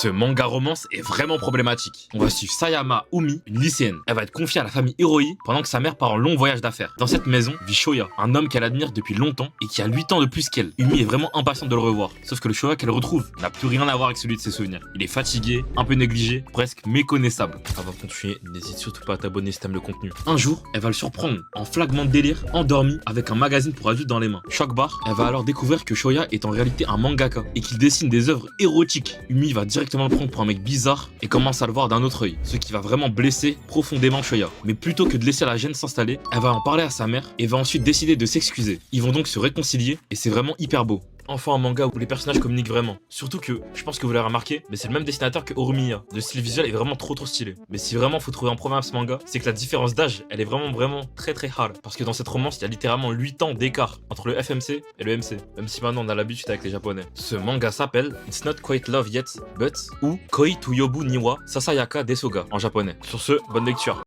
Ce manga romance est vraiment problématique. On va suivre Sayama Umi, une lycéenne. Elle va être confiée à la famille Hiroi pendant que sa mère part en long voyage d'affaires. Dans cette maison vit Shoya, un homme qu'elle admire depuis longtemps et qui a 8 ans de plus qu'elle. Umi est vraiment impatiente de le revoir. Sauf que le Shoya qu'elle retrouve n'a plus rien à voir avec celui de ses souvenirs. Il est fatigué, un peu négligé, presque méconnaissable. Avant de continuer, n'hésite surtout pas à t'abonner si t'aimes le contenu. Un jour, elle va le surprendre en flagement de délire, endormi, avec un magazine pour adultes dans les mains. Choc barre, elle va alors découvrir que Shoya est en réalité un mangaka et qu'il dessine des œuvres érotiques. Umi va directement le prendre pour un mec bizarre et commence à le voir d'un autre œil, ce qui va vraiment blesser profondément Shoya. Mais plutôt que de laisser la gêne s'installer, elle va en parler à sa mère et va ensuite décider de s'excuser. Ils vont donc se réconcilier et c'est vraiment hyper beau. Enfin un manga où les personnages communiquent vraiment. Surtout que, je pense que vous l'avez remarqué, mais c'est le même dessinateur que Oromiya. Le style visuel est vraiment trop stylé. Mais si vraiment faut trouver un problème à ce manga, c'est que la différence d'âge, elle est vraiment très hard. Parce que dans cette romance, il y a littéralement 8 ans d'écart entre le FMC et le MC. Même si maintenant on a l'habitude avec les japonais. Ce manga s'appelle It's Not Quite Love Yet, But ou Koi to Yobu Niwa Sasayaka Desoga en japonais. Sur ce, bonne lecture.